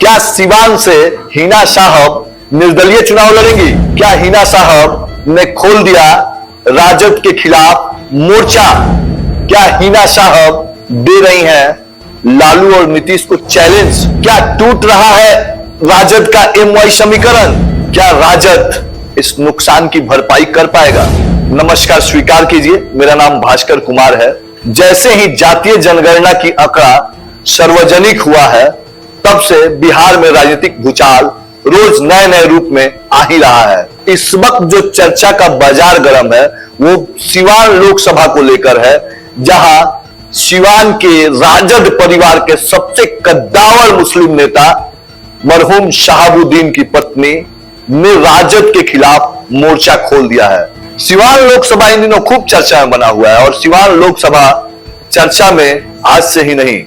क्या सिवान से हिना साहब निर्दलीय चुनाव लड़ेंगी? क्या हिना साहब ने खोल दिया राजद के खिलाफ मोर्चा? क्या हिना साहब दे रही हैं लालू और नीतीश को चैलेंज? क्या टूट रहा है राजद का एमवाई समीकरण? क्या राजद इस नुकसान की भरपाई कर पाएगा? नमस्कार, स्वीकार कीजिए, मेरा नाम भास्कर कुमार है। जैसे ही जातीय जनगणना की आंकड़ा सार्वजनिक हुआ है, तब से बिहार में राजनीतिक भूचाल रोज नए नए रूप में आ ही रहा है। इस वक्त जो चर्चा का बाजार गर्म है वो सिवान लोकसभा को लेकर है, जहां सिवान के राजद परिवार के सबसे कद्दावर मुस्लिम नेता मरहूम शहाबुद्दीन की पत्नी ने राजद के खिलाफ मोर्चा खोल दिया है। सिवान लोकसभा इन दिनों खूब चर्चा में बना हुआ है और सिवान लोकसभा चर्चा में आज से ही नहीं,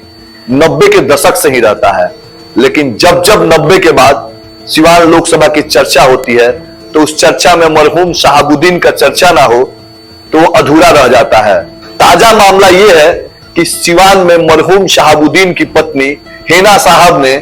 90 के दशक से ही रहता है। लेकिन जब जब 90 के बाद सिवान लोकसभा की चर्चा होती है तो उस चर्चा में मरहूम शहाबुद्दीन का चर्चा ना हो तो वो अधूरा रह जाता है। ताजा मामला यह है कि सिवान में मरहूम शहाबुद्दीन की पत्नी हिना साहब ने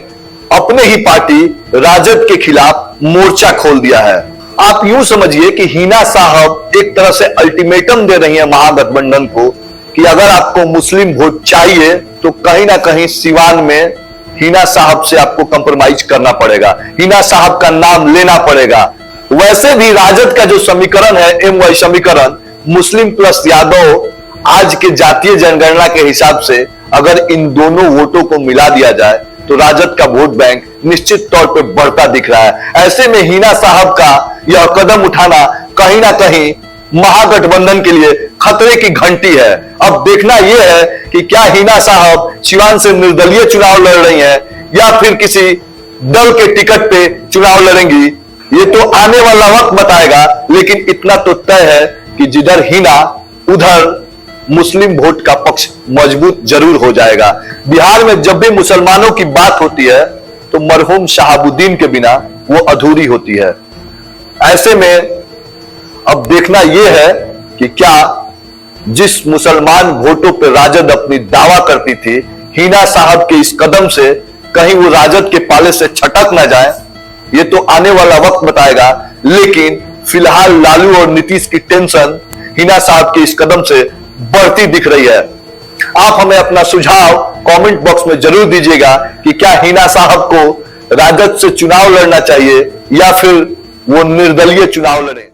अपने ही पार्टी राजद के खिलाफ मोर्चा खोल दिया है। आप यूं समझिए कि हिना साहब एक तरह से अल्टीमेटम दे रही है महागठबंधन को कि अगर आपको मुस्लिम वोट चाहिए तो कहीं ना कहीं सिवान में हिना साहब से आपको कंप्रोमाइज करना पड़ेगा, हिना साहब का नाम लेना पड़ेगा। वैसे भी राजद का जो समीकरण है एमवाई समीकरण, मुस्लिम प्लस यादव, आज के जातीय जनगणना के हिसाब से अगर इन दोनों वोटों को मिला दिया जाए तो राजद का वोट बैंक निश्चित तौर पे बढ़ता दिख रहा है। ऐसे में हिना साहब का यह कदम उठाना कहीं ना कहीं महागठबंधन के लिए खतरे की घंटी है। अब देखना यह है कि क्या हिना साहब सिवान से निर्दलीय चुनाव लड़ रही हैं या फिर किसी दल के टिकट पे चुनाव लड़ेंगी, ये तो आने वाला वक्त बताएगा। लेकिन इतना तो तय है कि जिधर हिना उधर मुस्लिम वोट का पक्ष मजबूत जरूर हो जाएगा। बिहार में जब भी मुसलमानों की बात होती है तो मरहूम शहाबुद्दीन के बिना वो अधूरी होती है। ऐसे में अब देखना यह है कि क्या जिस मुसलमान वोटों पर राजद अपनी दावा करती थी, हिना साहब के इस कदम से कहीं वो राजद के पाले से छटक ना जाए, ये तो आने वाला वक्त बताएगा। लेकिन फिलहाल लालू और नीतीश की टेंशन हिना साहब के इस कदम से बढ़ती दिख रही है। आप हमें अपना सुझाव कमेंट बॉक्स में जरूर दीजिएगा कि क्या हिना साहब को राजद से चुनाव लड़ना चाहिए या फिर वो निर्दलीय चुनाव लड़े।